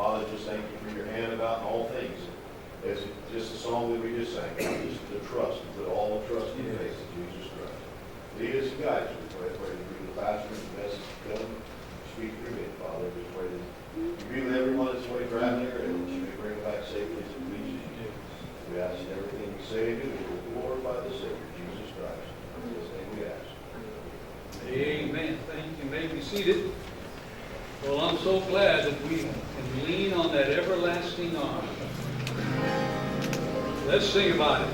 Father, just thank you for your hand about all things. As just the song that we just sang, just the trust, put all the trust in the face of Jesus Christ. Lead us and guide us. We pray through the pastor and the message to come. Speak through me, Father. We pray that you be with everyone that's going to drive there and that you may bring them back safely as it pleases you. We ask that everything we say and do, we will glorify the Savior, Jesus Christ. In his name we ask. Amen. Thank you. You may be seated. Well, I'm so glad that we can lean on that everlasting arm. Let's sing about it.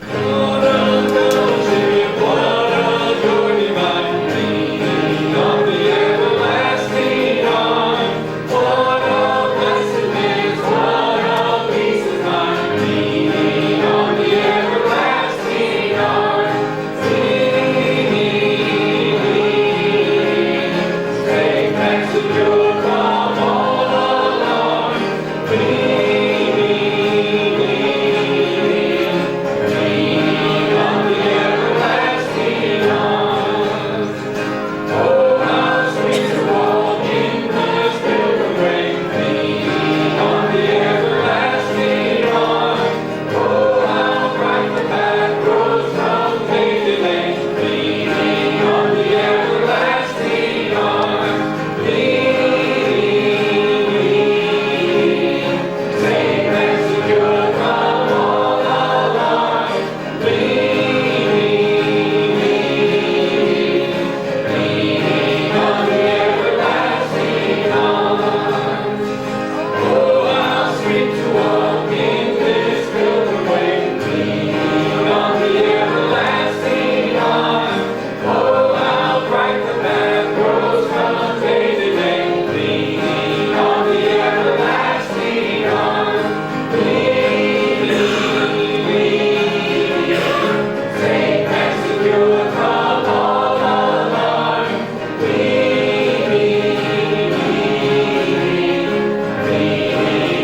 What a fellowship, what a joy divine, leaning on the everlasting arm. What a blessedness, what a peace of mind, leaning on the everlasting arm. Leaning, take back secure from all alarm. Leaning on the everlasting arms. Oh, how sweet to walk in this pilgrim way, leaning on the everlasting arms. Oh, how bright the path grows from day to day, leaning on the everlasting arms. Leaning, safe and secure from all alarm. Leaning on the everlasting arms. Oh, how sweet to walk in this pilgrim way, leaning on the everlasting arms. Oh, how bright the path grows from day to day, leaning on the everlasting arms. Leaning, safe and secure from all alarm. Leaning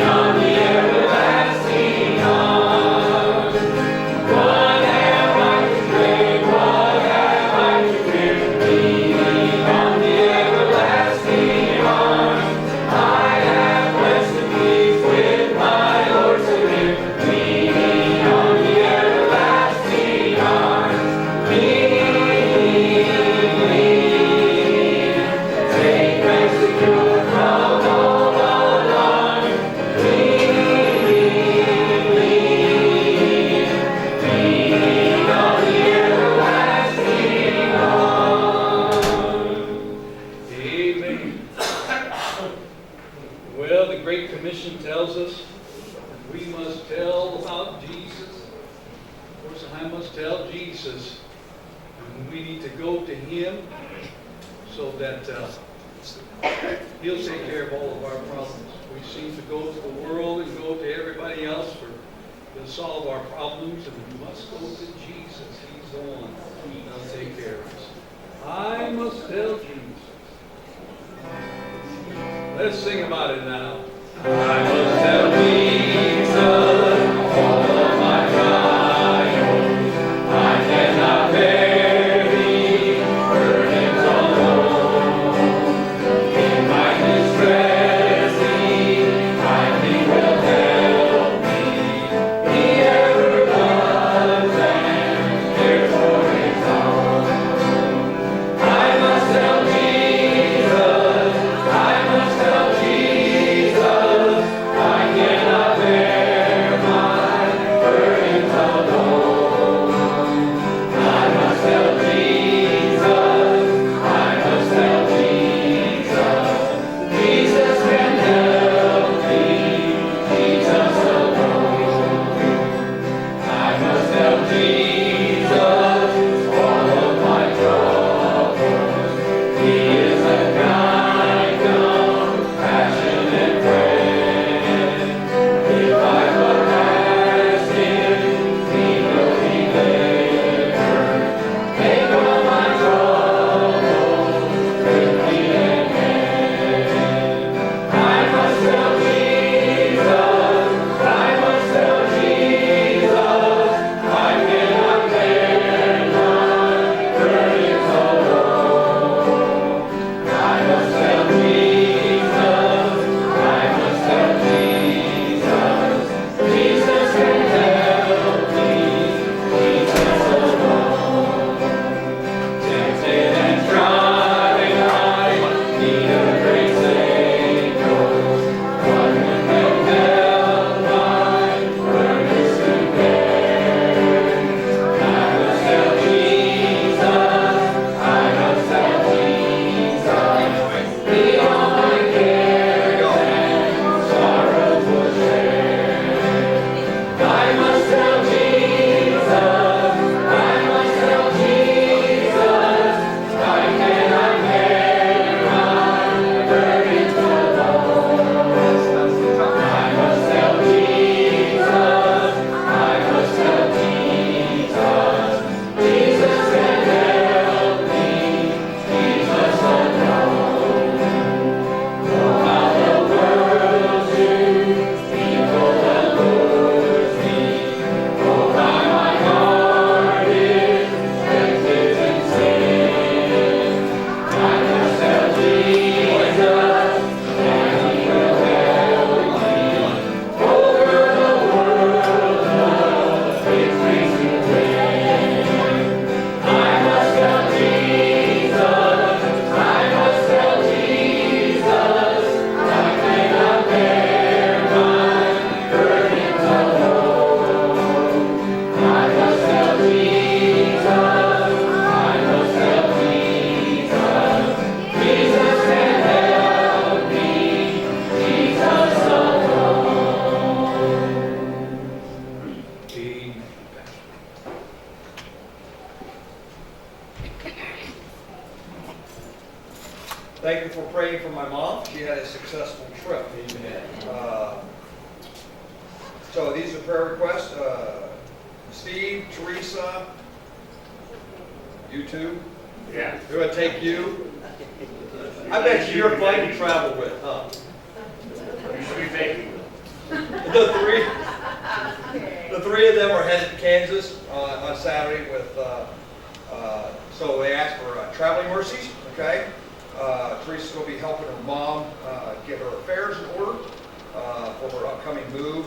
on the everlasting arms. What have I to dread? What have I to fear? Leaning on the everlasting arms. I have blessed peace with my Lord so near. Leaning on the everlasting arms. Leaning, safe and secure from all alarm. Leaning on the everlasting arms. Amen. Well, the Great Commission tells us that we must tell about Jesus. Of course, I must tell Jesus. And we need to go to Him so that He'll take care of all of our problems. We seem to go to the world and go to everybody else to solve our problems, and we must go to Jesus. He's the one that'll take care of us. I must tell Jesus. Let's sing about it now. I must tell Jesus all of my trials. I cannot bear the burdens alone. In my distress, He kindly will help me. He ever does and cares for His own. I must tell Jesus. I must tell Jesus. successful trip. So these are prayer requests. Steve, Teresa, you two. Yeah. Who would take you? I bet you're fun to travel with, huh? You should be thanking them. The three of them are headed to Kansas on Saturday with, so they asked for traveling mercies, okay? Teresa's going to be helping her mom get her affairs in order for her upcoming move,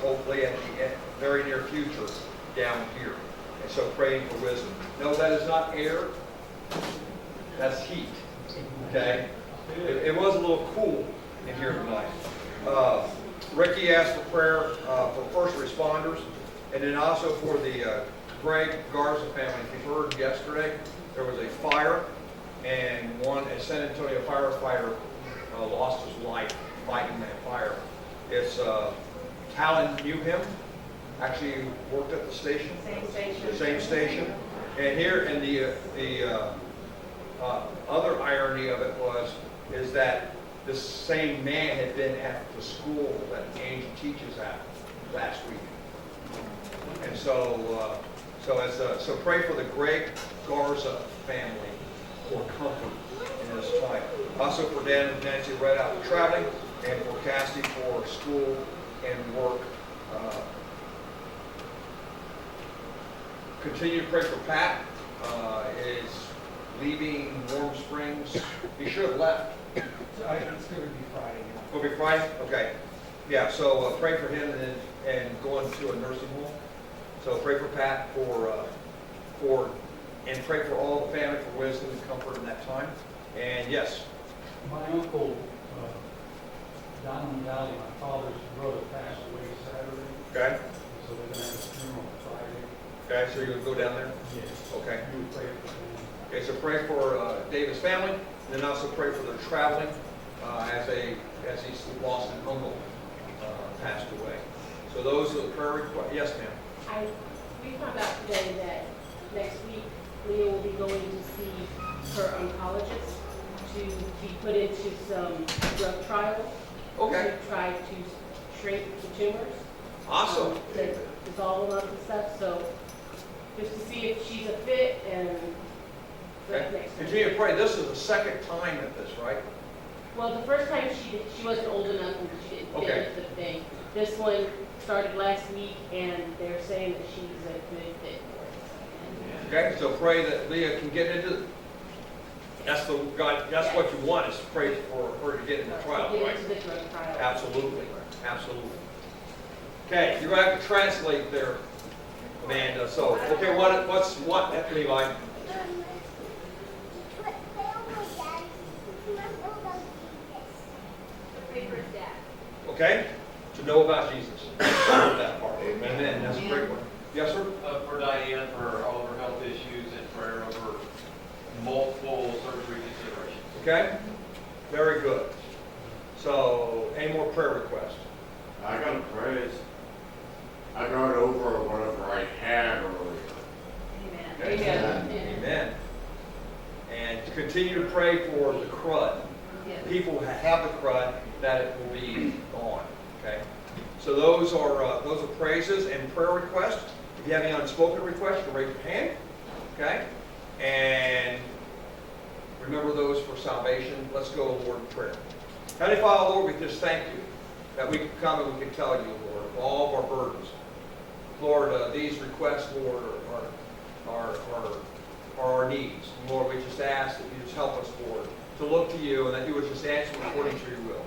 hopefully at the very near future down here. And so praying for wisdom. No, that is not air, that's heat, okay? It was a little cool in here tonight. Ricky asked for prayer for first responders, and then also for the Greg Garza family. If you heard yesterday, there was a fire, and a San Antonio firefighter lost his life fighting that fire. It's Talon knew him, actually worked at the station. The same station. And here, and the other irony of it is that this same man had been at the school that Angel teaches at last week. And so, so pray for the Greg Garza family for comfort in this time. Also for Dan and Nancy Red out traveling, and for Cassie for school and work. Continue to pray for Pat. Is leaving Warm Springs. He should have left. It's going to be Friday. Will be Friday? Okay. Yeah, so pray for him and going to a nursing home. So pray for Pat and pray for all the family for wisdom and comfort in that time. And yes. My uncle, Donald Talley, my father's brother, passed away Saturday. Okay. So they're going to have a funeral on Friday. Okay, so you're going to go down there? Yes. Okay. You would pray for him. Okay, so pray for David's family, and then also pray for their traveling as he's lost an uncle passed away. So those are the prayer requests. Yes, ma'am. We found out today that next week Leah will be going to see her oncologist to be put into some drug trials. Okay. To try to shrink the tumors. Awesome. To dissolve them up and stuff. So just to see if she's a fit and Okay. next week. Continue to pray. This is the second time at this, right? Well, the first time she wasn't old enough and she didn't fit the thing. This one started last week and they're saying that she's a good fit for it. Okay, so pray that Leah can get into. That's what you want is to pray for her to get into the trial, Get right? into the drug trial. Absolutely, absolutely. Okay, you're going to have to translate there, Amanda. So, okay, what, Levi? Okay, to know about Jesus. That part. Amen. That's a great one. Yes, sir? For Diane, for all of her health issues and prayer over multiple surgery considerations. Okay, very good. So, any more prayer requests? I got to praise. I got over whatever I had earlier. Amen. Amen. And to continue to pray for the crud. People who have the crud, that it will be gone. Okay. So those are praises and prayer requests. If you have any unspoken requests, you can raise your hand. Okay. And remember those for salvation. Let's go, Lord, in prayer. Heavenly Father, Lord, we just thank you that we can come and we can tell you, Lord, of all of our burdens. Lord, these requests, Lord, are our needs. Lord, we just ask that you just help us, Lord, to look to you and that you would just answer according to your will.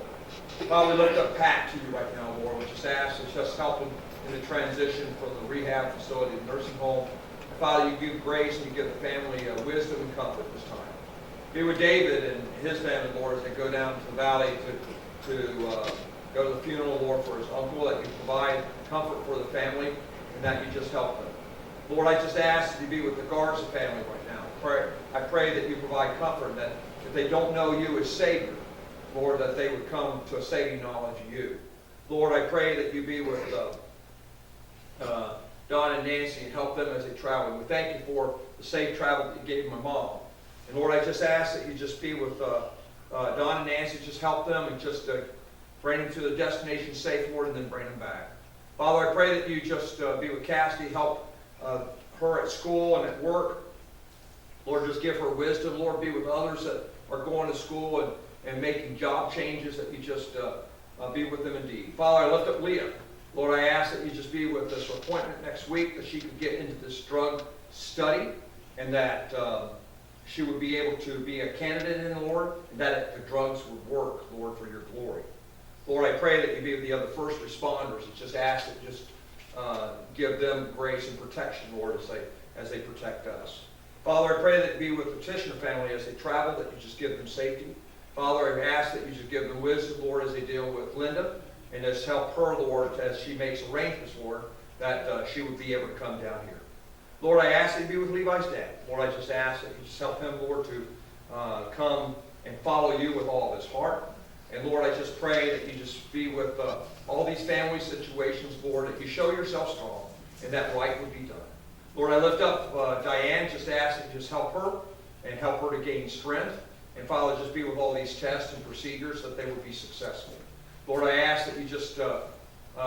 Father, we lift up Pat to you right now, Lord. We just ask that you just help him in the transition from the rehab facility to the nursing home. And Father, you give grace and you give the family wisdom and comfort this time. Be with David and his family, Lord, as they go down to the valley to go to the funeral, Lord, for his uncle, that you provide comfort for the family and that you just help them. Lord, I just ask that you be with the Garza family right now. I pray that you provide comfort, that if they don't know you as Savior, Lord, that they would come to a saving knowledge of you. Lord, I pray that you be with Don and Nancy and help them as they travel. We thank you for the safe travel that you gave my mom. And Lord, I just ask that you just be with Don and Nancy, just help them and just bring them to the destination safe, Lord, and then bring them back. Father, I pray that you just be with Cassidy, help her at school and at work. Lord, just give her wisdom. Lord, be with others that are going to school and making job changes, that you just be with them indeed. Father, I lift up Leah. Lord, I ask that you just be with this appointment next week, that she could get into this drug study, and that she would be able to be a candidate in the Lord, and that the drugs would work, Lord, for your glory. Lord, I pray that you be with the other first responders, and just ask that just give them grace and protection, Lord, as they protect us. Father, I pray that you be with the petitioner family as they travel, that you just give them safety. Father, I ask that you just give them wisdom, Lord, as they deal with Linda, and just help her, Lord, as she makes arrangements, Lord, that she would be able to come down here. Lord, I ask that you be with Levi's dad. Lord, I just ask that you just help him, Lord, to come and follow you with all of his heart. And Lord, I just pray that you just be with all these family situations, Lord, that you show yourself strong, and that right would be done. Lord, I lift up Diane, just ask that you just help her, and help her to gain strength. And Father, just be with all these tests and procedures, that they would be successful. Lord, I ask that you just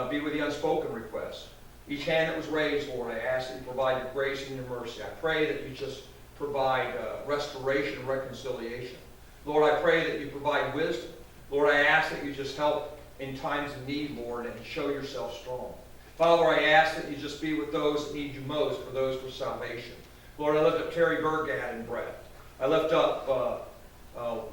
be with the unspoken requests. Each hand that was raised, Lord, I ask that you provide your grace and your mercy. I pray that you just provide restoration and reconciliation. Lord, I pray that you provide wisdom. Lord, I ask that you just help in times of need, Lord, and show yourself strong. Father, I ask that you just be with those that need you most, for those for salvation. Lord, I lift up Terry Burgad and Brett. I lift up,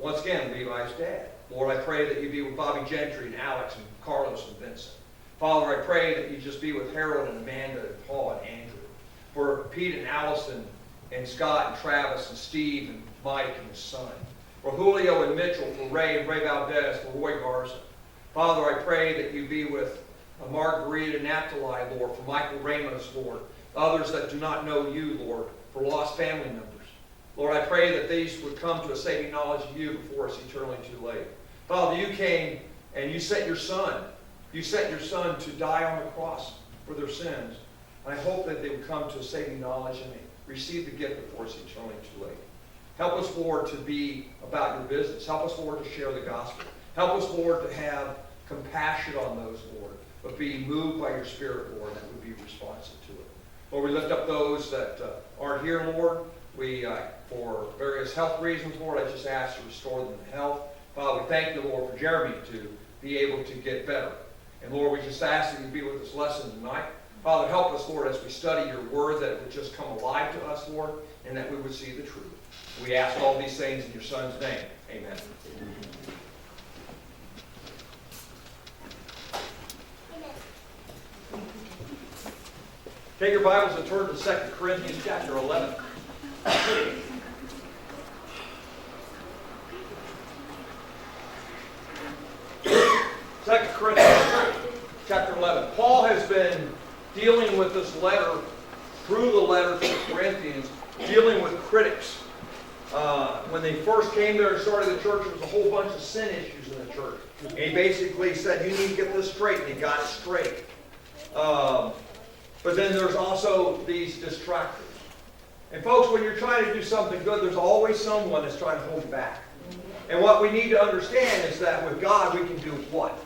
once again, Levi's dad. Lord, I pray that you be with Bobby Gentry and Alex and Carlos and Vincent. Father, I pray that you just be with Harold and Amanda and Paul and Andrew. For Pete and Allison and Scott and Travis and Steve and Mike and his son. For Julio and Mitchell, for Ray and Ray Valdez, for Roy Garza. Father, I pray that you be with Margarita and Naphtali, Lord, for Michael Ramos, Lord. Others that do not know you, Lord, for lost family members. Lord, I pray that these would come to a saving knowledge of you before it's eternally too late. Father, you came and you sent your Son. You sent your Son to die on the cross for their sins. And I hope that they would come to a saving knowledge and receive the gift before it's eternally too late. Help us, Lord, to be about your business. Help us, Lord, to share the gospel. Help us, Lord, to have compassion on those, Lord, but be moved by your Spirit, Lord, that would be responsive to it. Lord, we lift up those that aren't here, Lord. We, for various health reasons, Lord, I just ask to restore them to health. Father, we thank you, Lord, for Jeremy to be able to get better. And Lord, we just ask that you be with this lesson tonight. Father, help us, Lord, as we study your word, that it would just come alive to us, Lord, and that we would see the truth. We ask all these things in your Son's name. Amen. Take your Bibles and turn to 2 Corinthians chapter 11. 2 Corinthians chapter 11. Paul has been dealing with this letter, through the letter to the Corinthians, dealing with critics. When they first came there and started the church, there was a whole bunch of sin issues in the church. And he basically said, you need to get this straight, and he got it straight. But then there's also these distractors. And folks, when you're trying to do something good, there's always someone that's trying to hold you back. And what we need to understand is that with God, we can do what?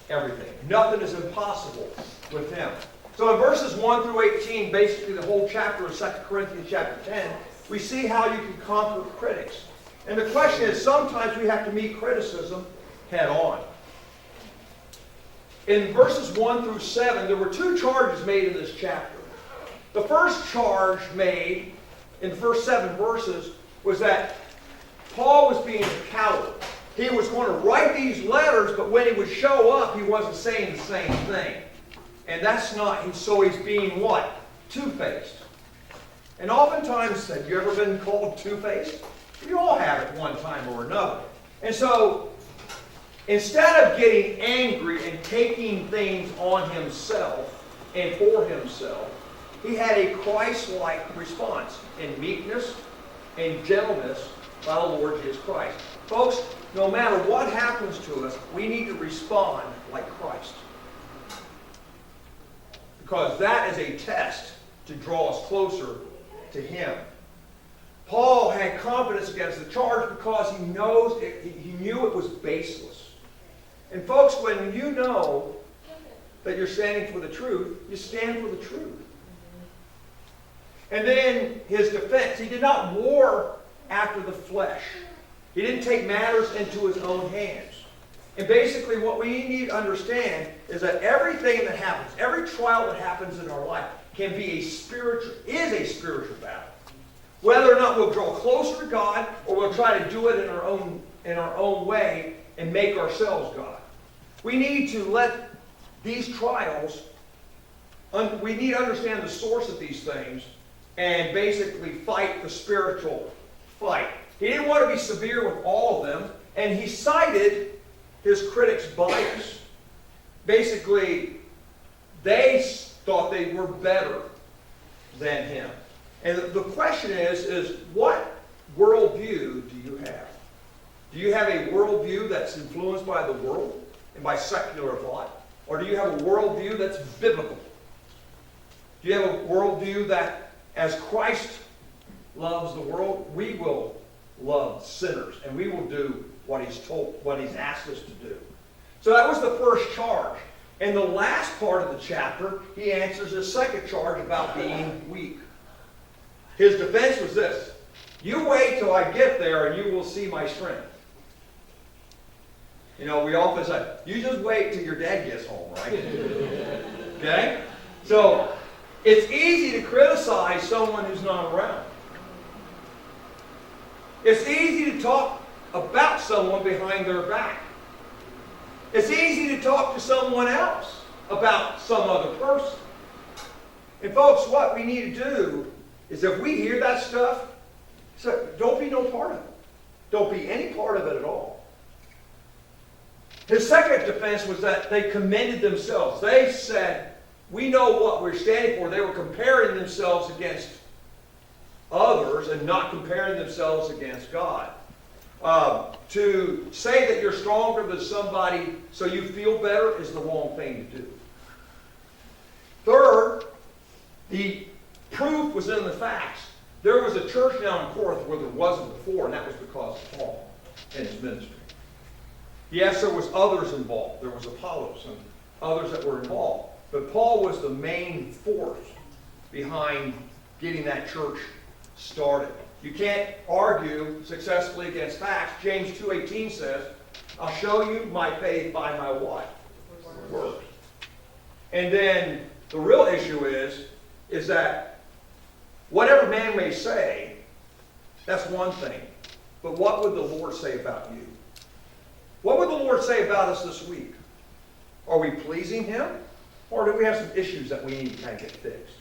Everything. Nothing is impossible with him. So in verses 1 through 18, basically the whole chapter of 2 Corinthians chapter 10, we see how you can conquer critics. And the question is, sometimes we have to meet criticism head on. In verses 1 through 7, there were two charges made in this chapter. The first charge made in the first 7 verses was that Paul was being a coward. He was going to write these letters, but when he would show up, he wasn't saying the same thing. And that's not, so he's being what? Two-faced. And oftentimes, have you ever been called two-faced? We all have at one time or another. And so, instead of getting angry and taking things on himself and for himself, he had a Christ-like response in meekness and gentleness by the Lord Jesus Christ. Folks, no matter what happens to us, we need to respond like Christ. Because that is a test to draw us closer to him. Paul had confidence against the charge because he knew it was baseless. And folks, when you know that you're standing for the truth, you stand for the truth. And then his defense, he did not war after the flesh. He didn't take matters into his own hands. And basically what we need to understand is that everything that happens, every trial that happens in our life is a spiritual battle. Whether or not we'll draw closer to God or we'll try to do it in our own way and make ourselves God. We need to let these trials, we need to understand the source of these things and basically fight the spiritual fight. He didn't want to be severe with all of them, and he cited his critics' bias. Basically, they thought they were better than him. And the question is what worldview do you have? Do you have a worldview that's influenced by the world and by secular thought? Or do you have a worldview that's biblical? Do you have a worldview that as Christ loves the world, we will love sinners and we will do what he's asked us to do? So that was the first charge. In the last part of the chapter, he answers his second charge about being weak. His defense was this: you wait till I get there and you will see my strength. You know, we often say, you just wait till your dad gets home, right? Okay? So, it's easy to criticize someone who's not around. It's easy to talk about someone behind their back. It's easy to talk to someone else about some other person. And folks, what we need to do is if we hear that stuff, so don't be no part of it. Don't be any part of it at all. His second defense was that they commended themselves. They said, we know what we're standing for. They were comparing themselves against others and not comparing themselves against God. To say that you're stronger than somebody so you feel better is the wrong thing to do. Third, the proof was in the facts. There was a church down in Corinth where there wasn't before, and that was because of Paul and his ministry. Yes, there was others involved. There was Apollos and others that were involved. But Paul was the main force behind getting that church started. You can't argue successfully against facts. James 2:18 says, I'll show you my faith by my what? Works. And then the real issue is that whatever man may say, that's one thing. But what would the Lord say about you? What would the Lord say about us this week? Are we pleasing Him? Or do we have some issues that we need to kind of get fixed?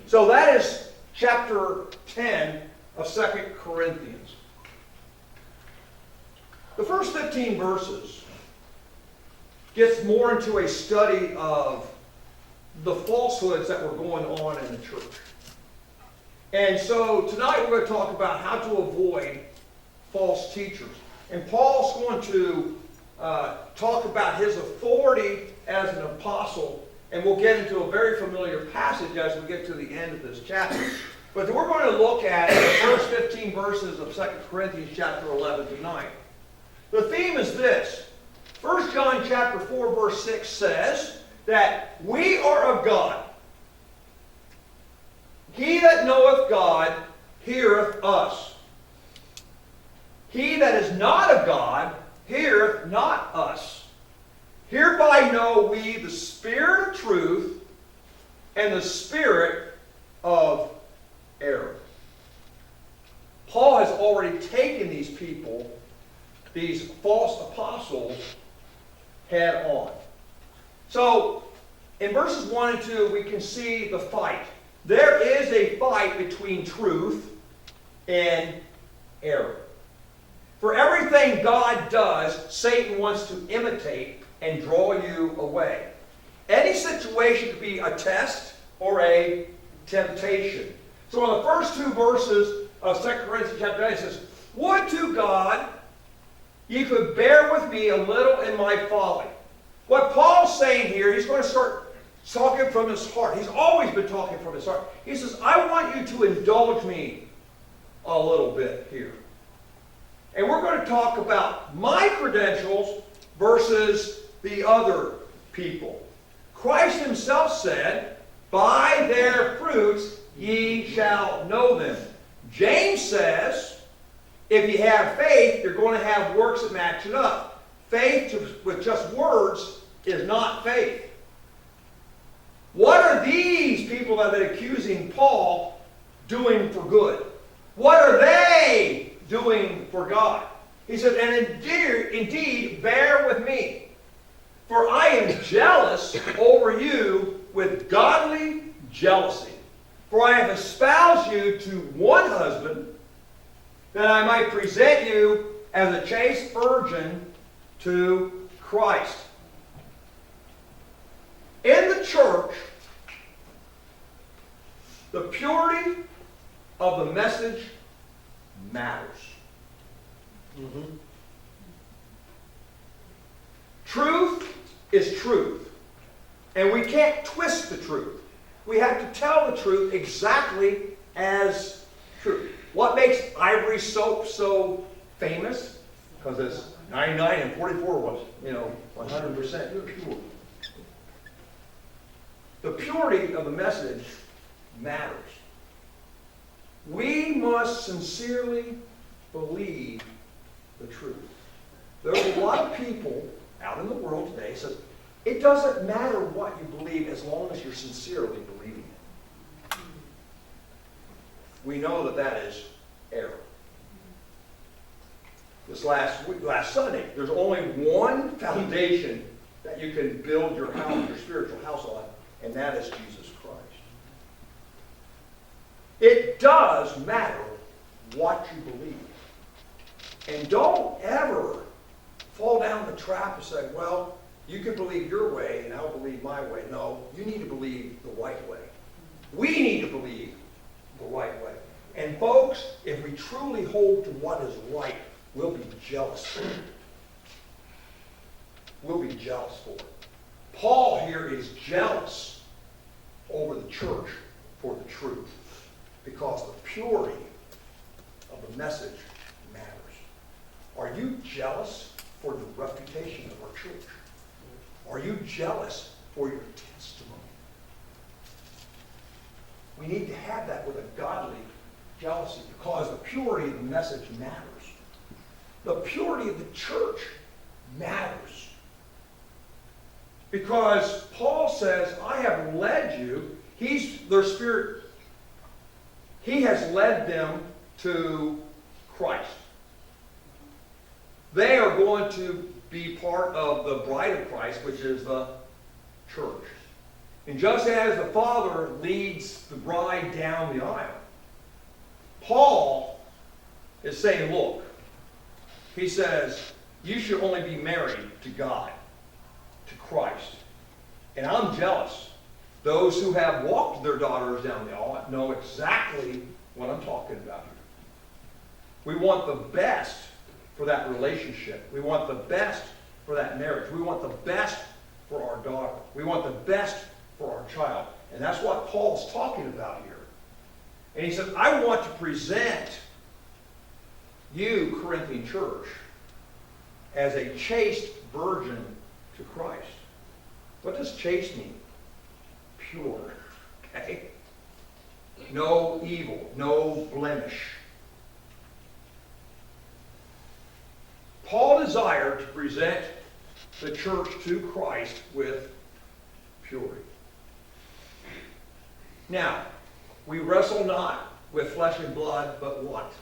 So that is chapter 10 of 2 Corinthians. The first 15 verses gets more into a study of the falsehoods that were going on in the church. And so tonight we're going to talk about how to avoid false teachers. And Paul's going to talk about his authority as an apostle, and we'll get into a very familiar passage as we get to the end of this chapter. But we're going to look at the first 15 verses of 2 Corinthians chapter 11 tonight. The theme is this. 1 John chapter 4 verse 6 says that we are of God. He that knoweth God heareth us. He that is not of God heareth not us. Hereby know we the spirit of truth and the spirit of error. Paul has already taken these people, these false apostles, head on. So, in verses 1 and 2, we can see the fight. There is a fight between truth and error. For everything God does, Satan wants to imitate and draw you away. Any situation could be a test or a temptation. So in the first two verses of 2 Corinthians chapter 9, it says, would to God ye could bear with me a little in my folly. What Paul's saying here, he's going to start talking from his heart. He's always been talking from his heart. He says, I want you to indulge me a little bit here. And we're going to talk about my credentials versus the other people. Christ himself said, "By their fruits ye shall know them." James says, if you have faith, you're going to have works that match it up. Faith with just words is not faith. What are these people that are accusing Paul doing for good? What are they doing for God? He said, "And indeed, bear with me, for I am jealous over you with godly jealousy. For I have espoused you to one husband, that I might present you as a chaste virgin to Christ." In the church, the purity of the message matters. Truth is truth. And we can't twist the truth. We have to tell the truth exactly as truth. What makes Ivory soap so famous? Because it's 99 and 44 was, 100% pure. The purity of the message matters. We must sincerely believe the truth. There's a lot of people out in the world today says, it doesn't matter what you believe as long as you're sincerely believing it. We know that that is error. This last Sunday, there's only one foundation that you can build your house, your spiritual house on, and that is Jesus Christ. It does matter what you believe. And don't ever fall down the trap and say, well, you can believe your way and I'll believe my way. No, you need to believe the right way. We need to believe the right way. And folks, if we truly hold to what is right, we'll be jealous for it. We'll be jealous for it. Paul here is jealous over the church for the truth, because the purity of the message matters. Are you jealous for the reputation of our church? Are you jealous for your testimony? We need to have that with a godly jealousy, because the purity of the message matters. The purity of the church matters. Because Paul says, I have led you, their spirit, he has led them to Christ. They are going to be part of the bride of Christ, which is the church. And just as the Father leads the bride down the aisle, Paul is saying, look, he says, you should only be married to God, to Christ. And I'm jealous. Those who have walked their daughters down the aisle know exactly what I'm talking about here. We want the best for that relationship. We want the best for that marriage. We want the best for our daughter. We want the best for our child. And that's what Paul's talking about here. And he said, I want to present you, Corinthian church, as a chaste virgin to Christ. What does chaste mean? Pure. Okay? No evil, no blemish. Paul desired to present the church to Christ with purity. Now, we wrestle not with flesh and blood, but what?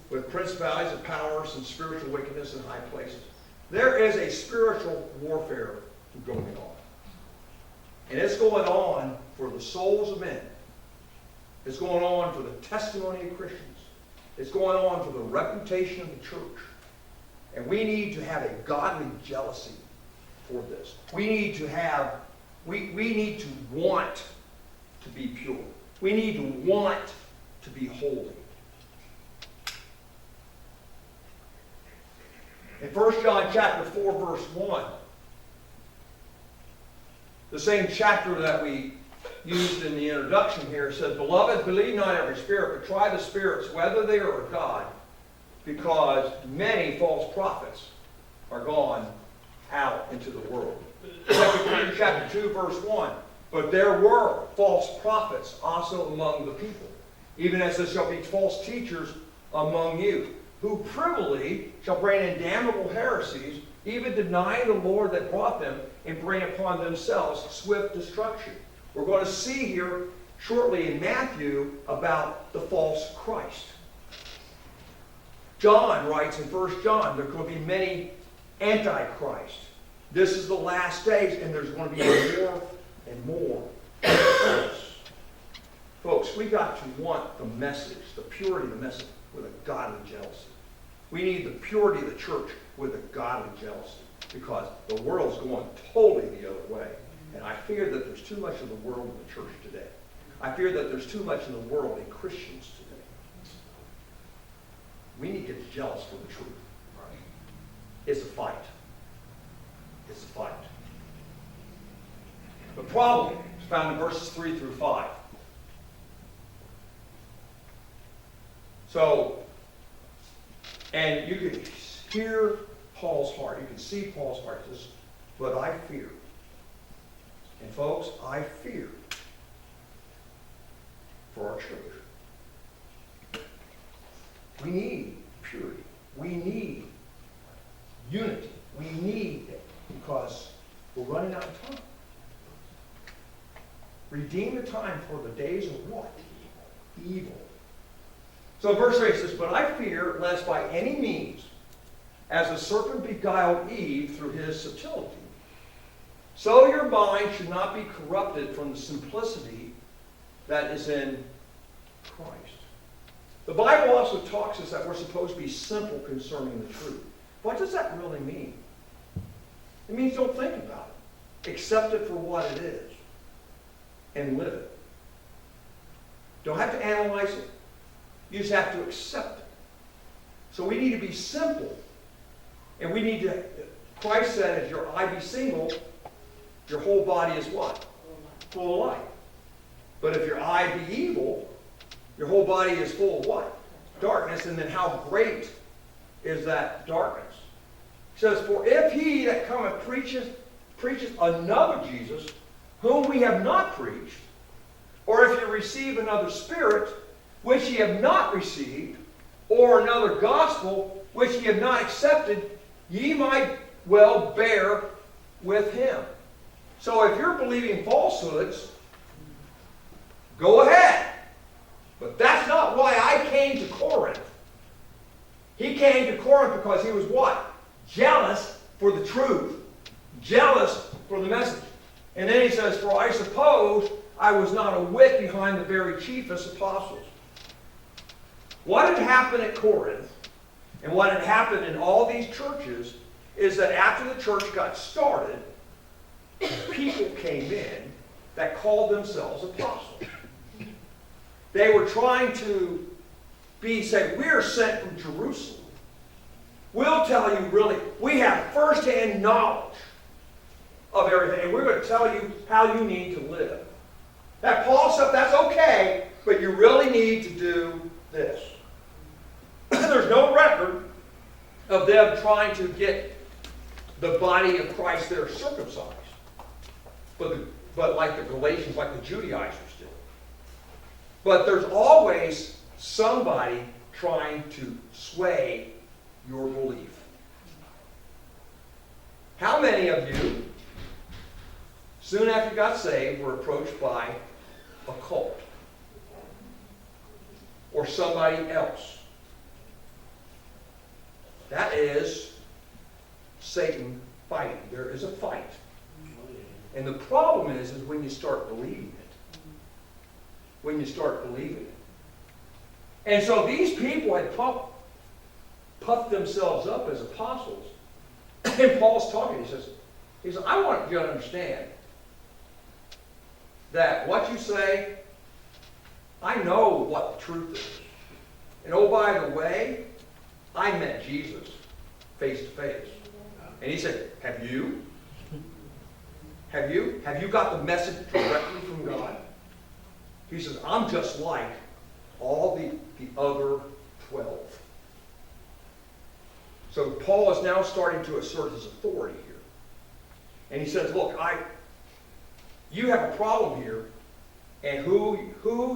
With principalities and powers and spiritual wickedness in high places. There is a spiritual warfare going on. And it's going on for the souls of men. It's going on for the testimony of Christians. It's going on for the reputation of the church. And we need to have a godly jealousy for this. We need to want to be pure. We need to want to be holy. In 1 John chapter 4, verse 1, the same chapter that we used in the introduction here. It says, "Beloved, believe not every spirit, but try the spirits, whether they are of God, because many false prophets are gone out into the world." 2 Peter chapter 2, verse 1. "But there were false prophets also among the people, even as there shall be false teachers among you, who privily shall bring in damnable heresies, even denying the Lord that brought them, and bring upon themselves swift destruction." We're going to see here shortly in Matthew about the false Christ. John writes in 1 John, there are going to be many antichrists. This is the last days, and there's going to be more and more. Folks, we got to want the message, the purity of the message, with a godly jealousy. We need the purity of the church with a godly jealousy, because the world's going totally the other way. And I fear that there's too much of the world in the church today. I fear that there's too much in the world in Christians today. We need to get jealous for the truth. It's a fight. It's a fight. The problem is found in verses 3 through 5. So, and you can hear Paul's heart. You can see Paul's heart. This is what I fear. And folks, I fear for our church. We need purity. We need unity. We need it because we're running out of time. Redeem the time, for the days of what? Evil. So verse 8 says, "But I fear lest by any means, as the serpent beguiled Eve through his subtlety, so your mind should not be corrupted from the simplicity that is in Christ." The Bible also talks us that we're supposed to be simple concerning the truth. What does that really mean? It means don't think about it. Accept it for what it is and live it. Don't have to analyze it. You just have to accept it. So we need to be simple. And we need to, Christ said, if your eye be single, your whole body is what? Full of light. But if your eye be evil, your whole body is full of what? Darkness. And then how great is that darkness? He says, "For if he that cometh preacheth another Jesus, whom we have not preached, or if you receive another spirit, which ye have not received, or another gospel, which ye have not accepted, ye might well bear with him." So if you're believing falsehoods, go ahead. But that's not why I came to Corinth. He came to Corinth because he was what? Jealous for the truth. Jealous for the message. And then he says, "For I suppose I was not a whit behind the very chiefest apostles." What had happened at Corinth, and what had happened in all these churches, is that after the church got started, people came in that called themselves apostles. They were trying to say, "We're sent from Jerusalem. We'll tell you really, we have first-hand knowledge of everything, and we're going to tell you how you need to live." That Paul stuff, that's okay, but you really need to do this. There's no record of them trying to get the body of Christ there circumcised. But like the Galatians, like the Judaizers did. But there's always somebody trying to sway your belief. How many of you, soon after you got saved, were approached by a cult? Or somebody else? That is Satan fighting. There is a fight. And the problem is when you start believing it. When you start believing it. And so these people had puffed themselves up as apostles. And Paul's talking. He says, "I want you to understand that what you say, I know what the truth is. And oh, by the way, I met Jesus face to face." And he said, "Have you? Have you got the message directly from God? He says, I'm just like all the other 12. So Paul is now starting to assert his authority here. And he says, look, you have a problem here, and who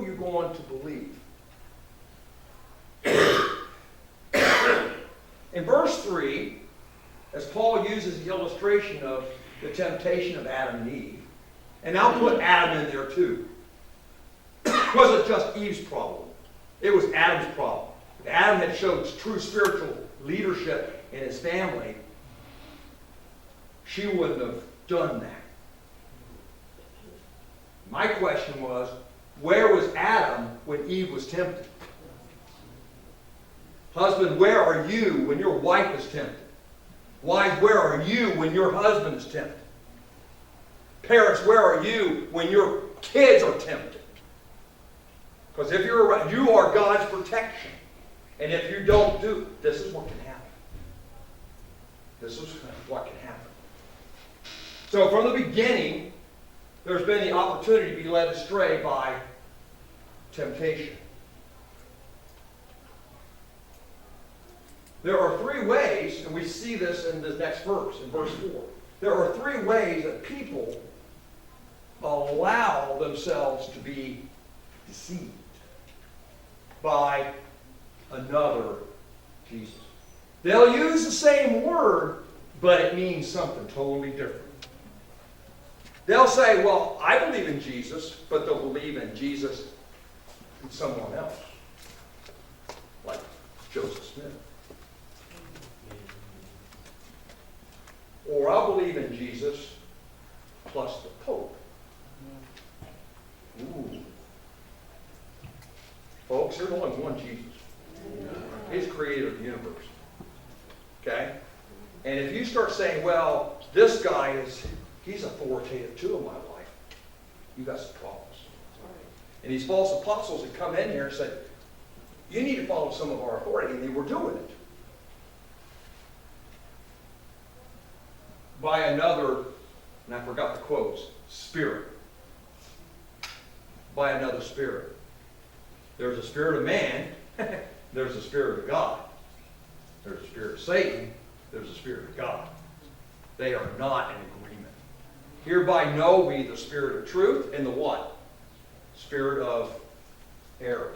you going to believe? In verse 3, as Paul uses the illustration of the temptation of Adam and Eve, and I'll put Adam in there too. It wasn't just Eve's problem. It was Adam's problem. If Adam had showed true spiritual leadership in his family, she wouldn't have done that. My question was, where was Adam when Eve was tempted? Husband, where are you when your wife is tempted? Wives, where are you when your husband is tempted? Parents, where are you when your kids are tempted? Because if you're around, you are God's protection. And if you don't do, this is what can happen. This is what can happen. So from the beginning, there's been the opportunity to be led astray by temptation. There are three ways, and we see this in the next verse, in verse 4. There are three ways that people allow themselves to be deceived by another Jesus. They'll use the same word, but it means something totally different. They'll say, well, I believe in Jesus, but they'll believe in Jesus and someone else, like Joseph Smith. Or I'll believe in Jesus plus the Pope. Ooh. Folks, there's only one Jesus. He's creator of the universe. Okay? And if you start saying, well, this guy he's authoritative too in my life, you got some problems. And these false apostles had come in here and said, you need to follow some of our authority, and they were doing it. By another, and I forgot the quotes, spirit. By another spirit. There's a spirit of man, there's a spirit of God. There's a spirit of Satan, there's a spirit of God. They are not in agreement. Hereby know we the spirit of truth and the what? Spirit of error.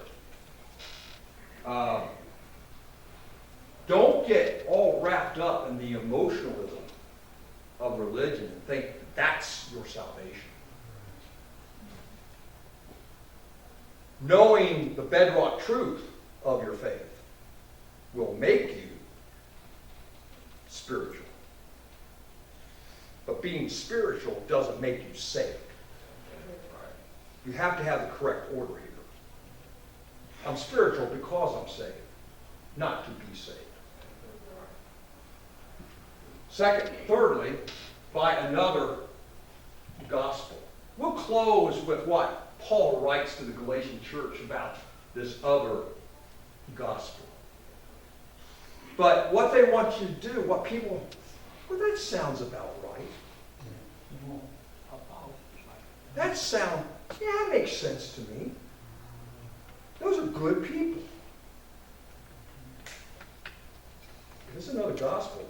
Don't get all wrapped up in the emotionalism of religion and think that's your salvation. Knowing the bedrock truth of your faith will make you spiritual. But being spiritual doesn't make you saved. You have to have the correct order here. I'm spiritual because I'm saved, not to be saved. Thirdly, by another gospel. We'll close with what Paul writes to the Galatian church about this other gospel. But what they want you to do, well, that sounds about right. That makes sense to me. Those are good people. If it's another gospel,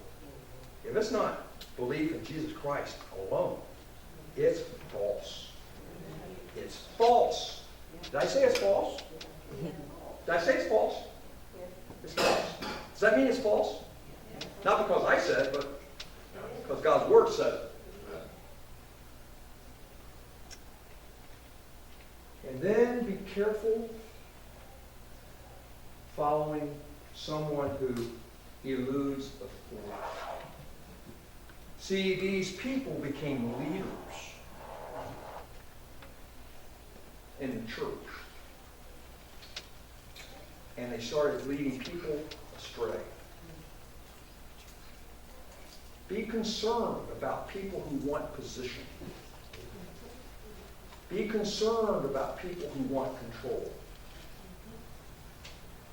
if it's not belief in Jesus Christ alone, it's false. It's false. Did I say it's false? Did I say it's false? It's false. Does that mean it's false? Not because I said it, but because God's Word said it. And then be careful following someone who eludes authority. See, these people became leaders in the church. And they started leading people astray. Be concerned about people who want position. Be concerned about people who want control.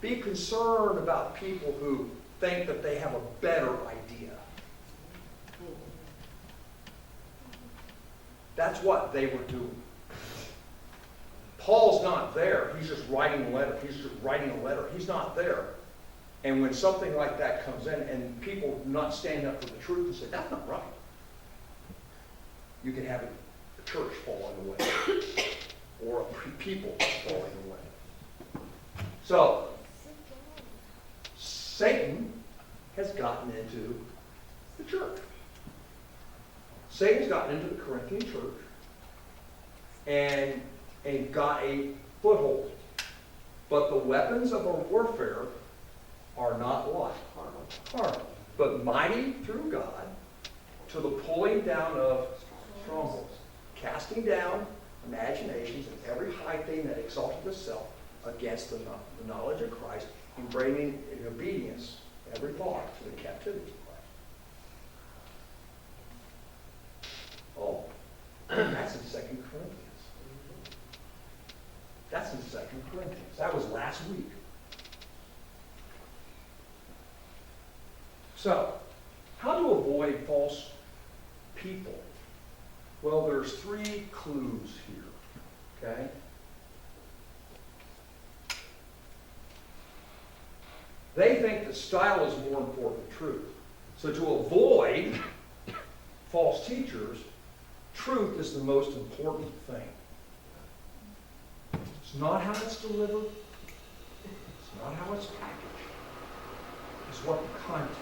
Be concerned about people who think that they have a better idea. That's what they were doing. Paul's not there. He's just writing a letter. He's not there. And when something like that comes in and people not stand up for the truth and say, that's not right, you can have a church falling away or people falling away. So, Satan has gotten into the church. Satan's gotten into the Corinthian church and got a foothold. But the weapons of our warfare are not what? Carnal. But mighty through God to the pulling down of strongholds, casting down imaginations and every high thing that exalted itself against the knowledge of Christ, and bringing in obedience every thought to the captivity of Christ. Oh, that's in 2 Corinthians. That's in 2 Corinthians. That was last week. So, how to avoid false people? Well, there's 3 clues here, okay? They think that style is more important than truth. So to avoid false teachers, truth is the most important thing. It's not how it's delivered. It's not how it's packaged. It's what the content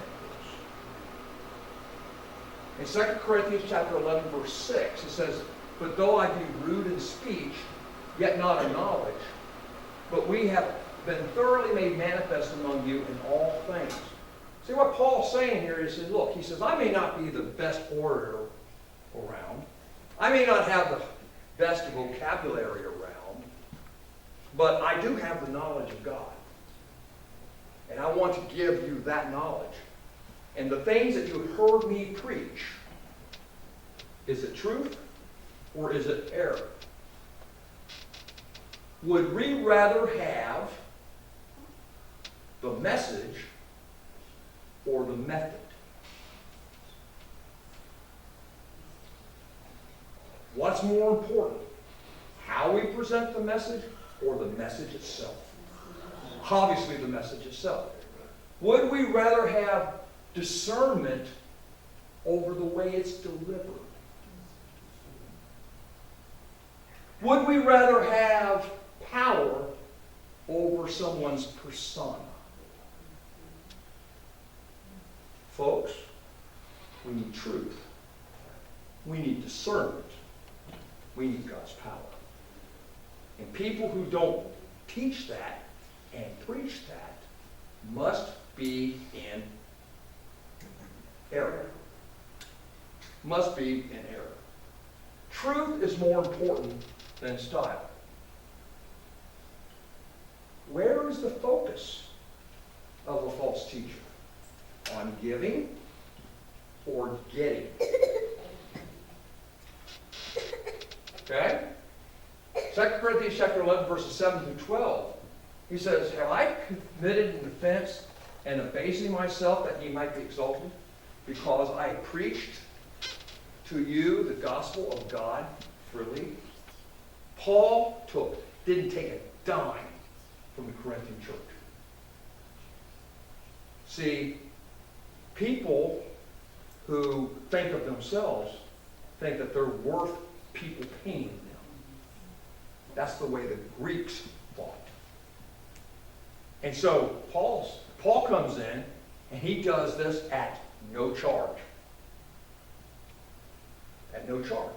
is. In 2 Corinthians chapter 11, verse 6, it says, "But though I be rude in speech, yet not in knowledge, but we have been thoroughly made manifest among you in all things." See what Paul's saying here is, look, he says, I may not be the best orator around. I may not have the best vocabulary around, but I do have the knowledge of God. And I want to give you that knowledge. And the things that you heard me preach, is it truth or is it error? Would we rather have the message or the method? What's more important? How we present the message or the message itself? Obviously the message itself. Would we rather have discernment over the way it's delivered? Would we rather have power over someone's persona? Folks, we need truth. We need discernment. We need God's power. And people who don't teach that and preach that must be in error. Must be in error. Truth is more important than style. Where is the focus of a false teacher? On giving or getting? Okay? 2 Corinthians chapter 11, verses 7 through 12. He says, "Have I committed an offense and abasing myself that he might be exalted? Because I preached to you the gospel of God freely." Paul didn't take a dime from the Corinthian church. See, people who think of themselves think that they're worth people paying them. That's the way the Greeks thought. And so Paul comes in and he does this at no charge. At no charge.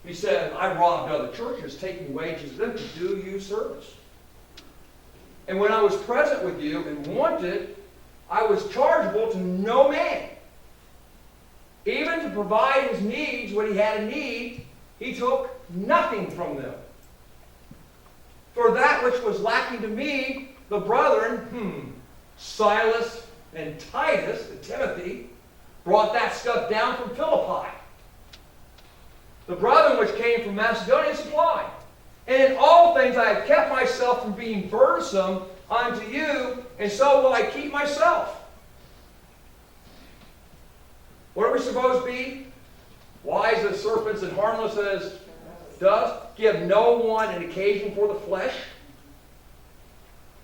He said, "I robbed other churches, taking wages of them to do you service. And when I was present with you and wanted, I was chargeable to no man. Even to provide his needs when he had a need, he took nothing from them. For that which was lacking to me, the brethren, Silas and Titus, and Timothy, brought that stuff down from Philippi. The brethren which came from Macedonia supplied. And in all things I have kept myself from being burdensome unto you, and so will I keep myself." What are we supposed to be? Wise as serpents and harmless as does. Give no one an occasion for the flesh.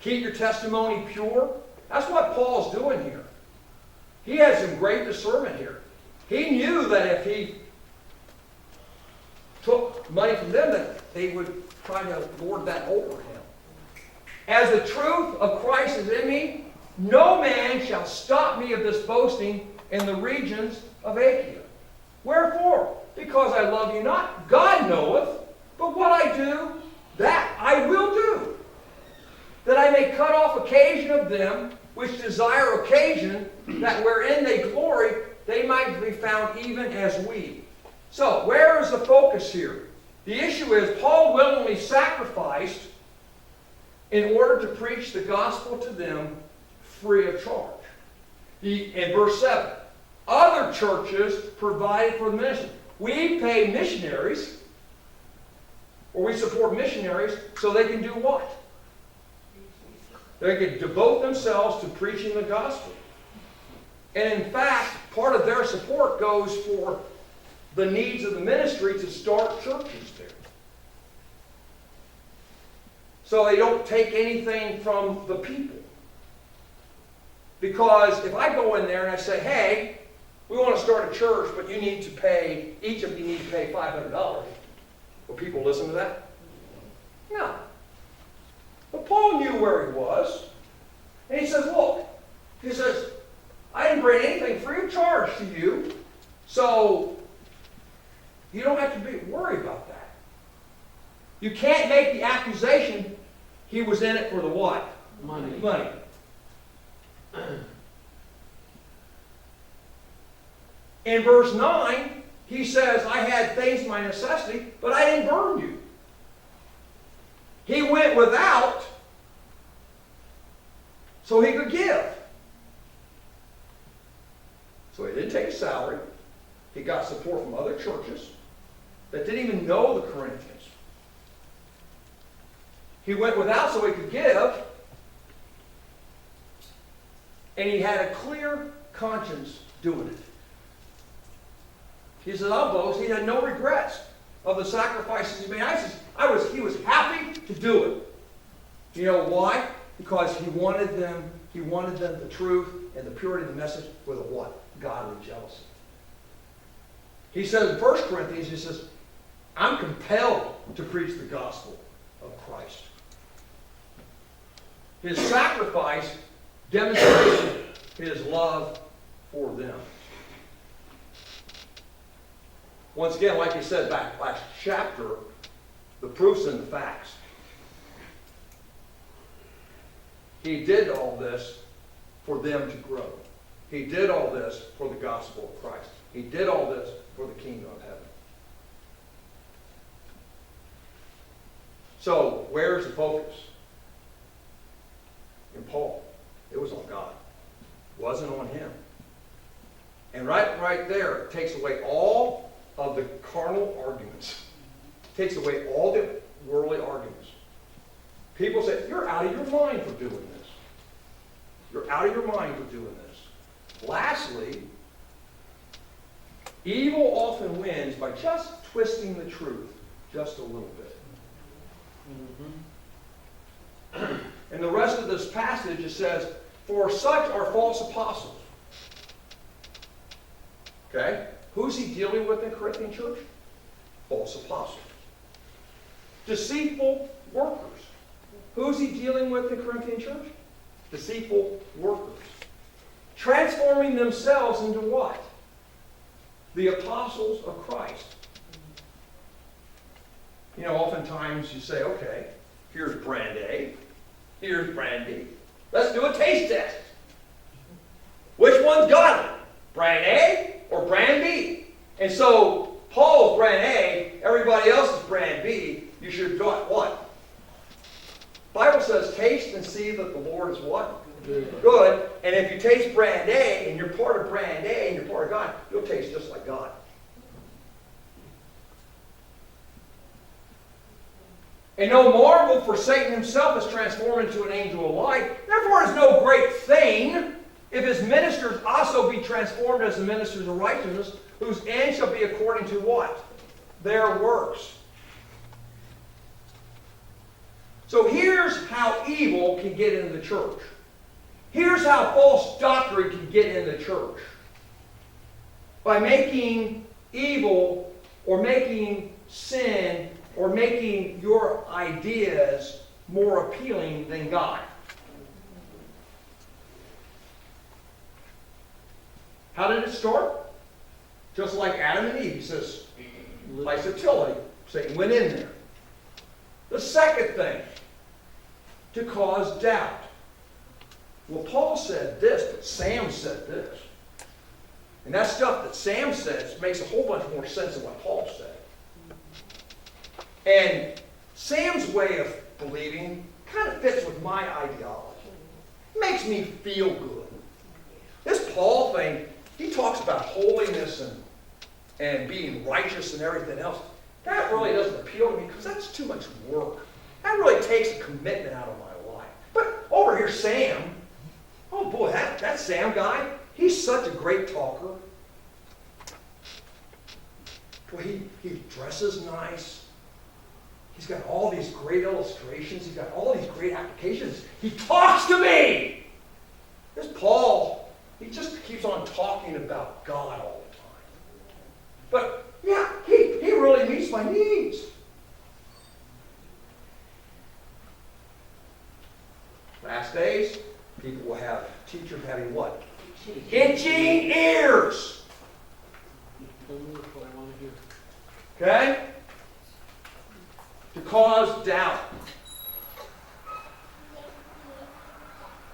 Keep your testimony pure. That's what Paul's doing here. He had some great discernment here. He knew that if he took money from them, that they would try to lord that over him. As the truth of Christ is in me, no man shall stop me of this boasting in the regions of Achaia. Wherefore? Because I love you not, God knoweth, but what I do, that I will do, that I may cut off occasion of them which desire occasion, that wherein they glory, they might be found even as we. So, where is the focus here? The issue is Paul willingly sacrificed in order to preach the gospel to them free of charge. In verse 7, other churches provided for the ministry. We pay missionaries, or we support missionaries, so they can do what? They can devote themselves to preaching the gospel. And in fact, part of their support goes for the needs of the ministry to start churches there. So they don't take anything from the people. Because if I go in there and I say, hey, we want to start a church, but you need to pay, each of you need to pay $500. Will people listen to that? No. But Paul knew where he was. And he says, look, he says, I didn't bring anything free of charge to you, so you don't have to worry about that. You can't make the accusation he was in it for the what? Money. Money. In verse 9, he says, I had things my necessity, but I didn't burn you. He went without so he could give. So he didn't take a salary. He got support from other churches that didn't even know the Corinthians. He went without so he could give. And he had a clear conscience doing it. He says, I'll boast. He had no regrets of the sacrifices he made. He was happy to do it. You know why? Because he wanted them the truth and the purity of the message with a what? Godly jealousy. He says in 1 Corinthians, he says, I'm compelled to preach the gospel of Christ. His sacrifice demonstrated his love for them. Once again, like he said back last chapter, the proof's in the facts. He did all this for them to grow. He did all this for the gospel of Christ. He did all this for the kingdom of heaven. So, where's the focus? In Paul. It was on God. It wasn't on him. And right there, it takes away all of the carnal arguments. It takes away all the worldly arguments. People say, you're out of your mind for doing this. You're out of your mind for doing this. Lastly, evil often wins by just twisting the truth just a little bit. In the rest of this passage, it says, for such are false apostles. Okay? Who's he dealing with in the Corinthian church? False apostles. Deceitful workers. Who's he dealing with in the Corinthian church? Deceitful workers. Transforming themselves into what? The apostles of Christ. You know, oftentimes you say, okay, here's brand A, here's brand B. Let's do a taste test. Which one's got it? Brand A or brand B? And so, Paul's brand A, everybody else is brand B. You should have got what? The Bible says, taste and see that the Lord is what? Good. And if you taste brand A, and you're part of brand A, and you're part of God, you'll taste just like God. And no marvel, for Satan himself is transformed into an angel of light. Therefore is no great thing if his ministers also be transformed as the ministers of righteousness, whose end shall be according to what? Their works. So here's how evil can get into the church. Here's how false doctrine can get in the church. By making evil or making sin or making your ideas more appealing than God. How did it start? Just like Adam and Eve, he says, like the Talley, Satan went in there. The second thing, to cause doubt. Well, Paul said this, but Sam said this. And that stuff that Sam says makes a whole bunch more sense than what Paul said. And Sam's way of believing kind of fits with my ideology. It makes me feel good. This Paul thing, he talks about holiness and being righteous and everything else. That really doesn't appeal to me because that's too much work. That really takes a commitment out of my life. But over here, Sam, oh boy, that Sam guy, he's such a great talker. Boy, he dresses nice. He's got all these great illustrations. He's got all these great applications. He talks to me. This Paul, he just keeps on talking about God all the time. But yeah, he really meets my needs. Last days, people will have teachers having what? Itching ears. Okay? To cause doubt.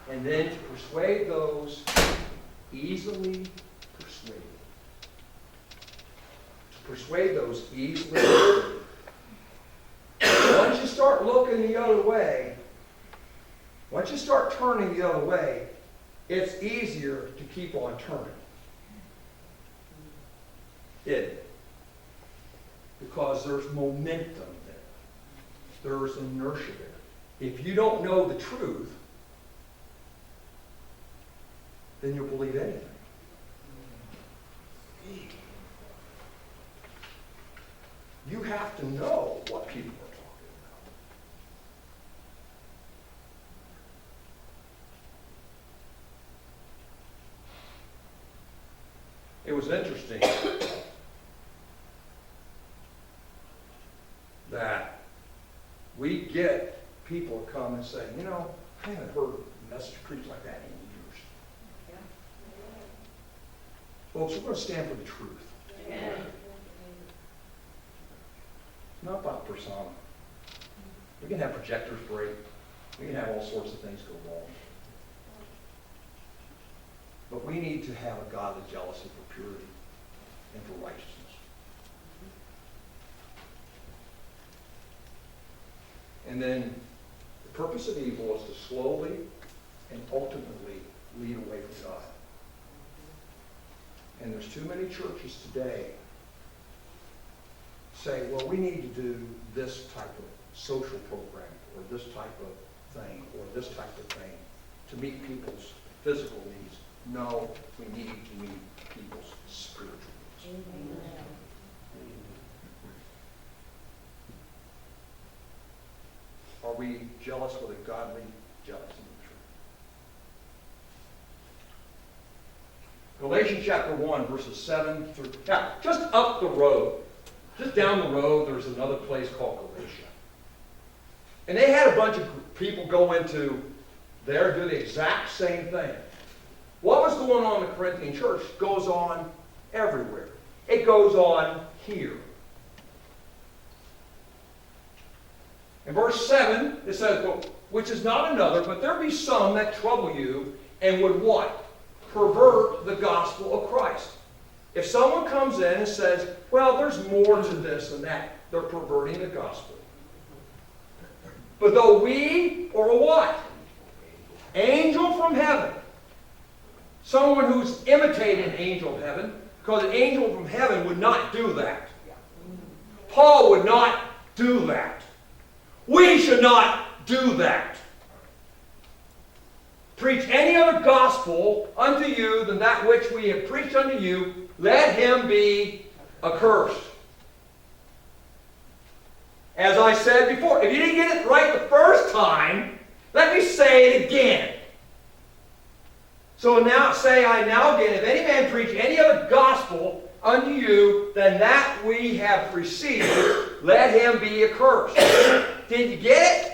And then to persuade those easily persuaded. To persuade those easily persuaded. Once you start looking the other way, once you start turning the other way, it's easier to keep on turning. Because there's momentum there. There's inertia there. If you don't know the truth, then you'll believe anything. You have to know what people are talking about. It was interesting that we get people come and say, you know, I haven't heard a message preached like that in years. Yeah. Folks, we're going to stand for the truth. Yeah. Not about persona. We can have projectors break. We can have all sorts of things go wrong. But we need to have a godly jealousy for purity and for righteousness. And then the purpose of evil is to slowly and ultimately lead away from God. And there's too many churches today say, well, we need to do this type of social program or this type of thing or this type of thing to meet people's physical needs. No, we need to meet people's spiritual needs. Are we jealous with a godly jealousy? Galatians chapter 1, verses 7 through... Now, just up the road, just down the road, there's another place called Galatia. And they had a bunch of people go into there, do the exact same thing. What was going on in the Corinthian church goes on everywhere. It goes on here. In verse 7, it says, well, which is not another, but there be some that trouble you and would what? Pervert the gospel of Christ. If someone comes in and says, well, there's more to this than that, they're perverting the gospel. But though we, or what? Angel from heaven. Someone who's imitating an angel of heaven, because an angel from heaven would not do that. Paul would not do that. We should not do that. Preach any other gospel unto you than that which we have preached unto you, let him be accursed. As I said before, if you didn't get it right the first time, let me say it again. So now say I now again, if any man preach any other gospel unto you than that we have received, let him be accursed. Did you get it?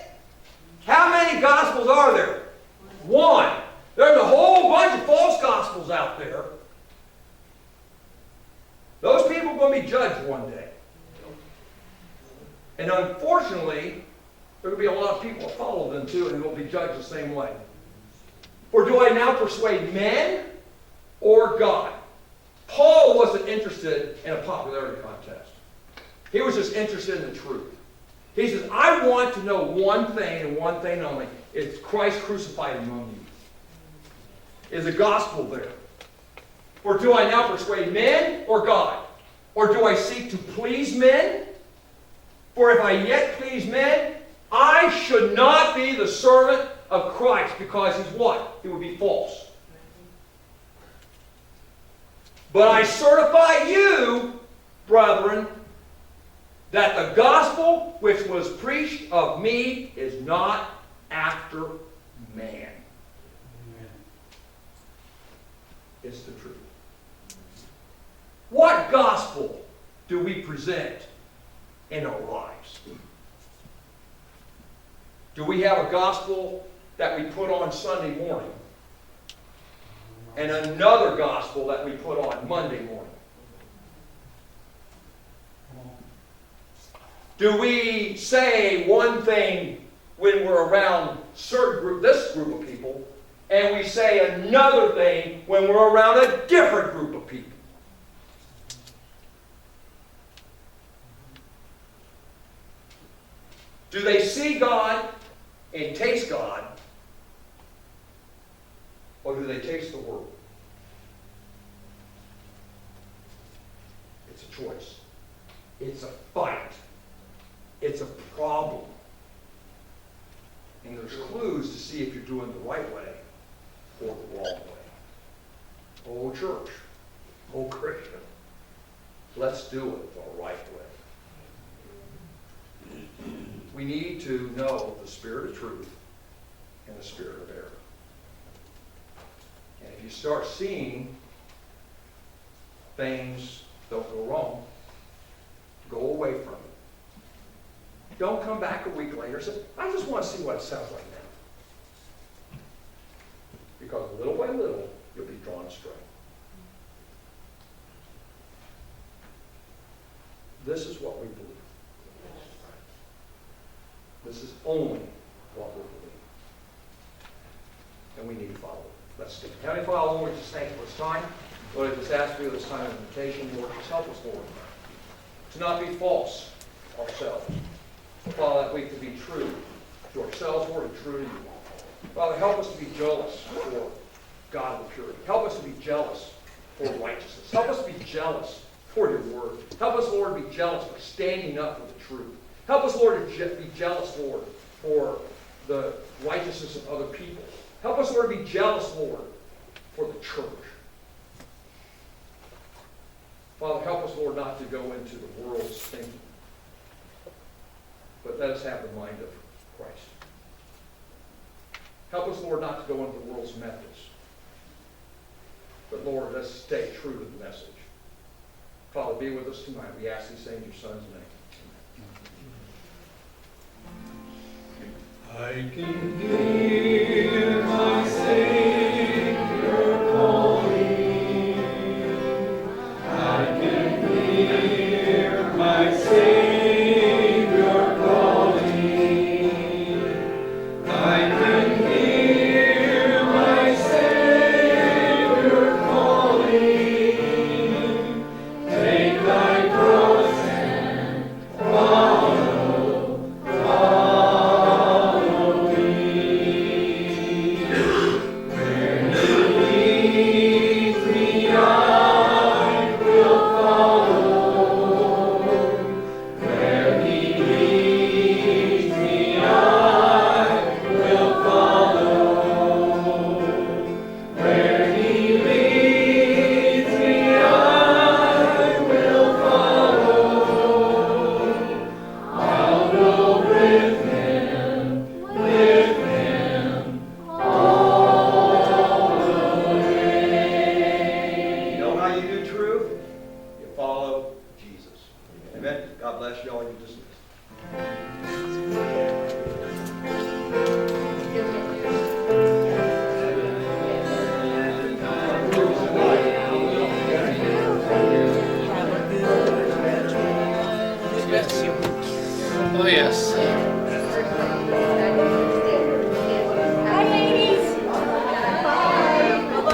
How many gospels are there? One. There's a whole bunch of false gospels out there. Those people are going to be judged one day. And unfortunately, there will be a lot of people that follow them too, and they'll be judged the same way. Or do I now persuade men or God? Paul wasn't interested in a popularity contest. He was just interested in the truth. He says, I want to know one thing and one thing only. It's Christ crucified among you. Is the gospel there? Or do I now persuade men or God? Or do I seek to please men? For if I yet please men, I should not be the servant of Christ, because he's what? He would be false. But I certify you, brethren, that the gospel which was preached of me is not after man. It's the truth. What gospel do we present in our lives? Do we have a gospel that we put on Sunday morning and another gospel that we put on Monday morning? Do we say one thing when we're around this group of people, and we say another thing when we're around a different group of people? Do they see God and taste God, or do they taste the world? It's a choice. It's a fight. It's a problem. And there's clues to see if you're doing the right way or the wrong way. Oh, church. Oh, Christian. Let's do it the right way. We need to know the spirit of truth and the spirit of error. And if you start seeing things don't go wrong, go away from it. Don't come back a week later and say, I just want to see what it sounds like now. Because little by little, you'll be drawn astray. This is what we believe. This is only what we believe. And we need to follow it. Let's stand. Heavenly Father, Lord, we just thank you for this time. Lord, I just ask you this time of invitation, Lord, just help us, Lord, to not be false ourselves. Father, that we could be true to ourselves, Lord, and true to you. Father, help us to be jealous for godly purity. Help us to be jealous for righteousness. Help us to be jealous for your word. Help us, Lord, to be jealous for standing up for the truth. Help us, Lord, to be jealous, Lord, for the righteousness of other people. Help us, Lord, to be jealous, Lord, for the church. Father, help us, Lord, not to go into the world's thinking, but let us have the mind of Christ. Help us, Lord, not to go into the world's methods, but, Lord, let's stay true to the message. Father, be with us tonight. We ask these things in your Son's name. I can hear my Savior calling. I can hear my Savior calling. I can hear my Savior calling. Take thy cross and follow me. bless you. Oh, yes.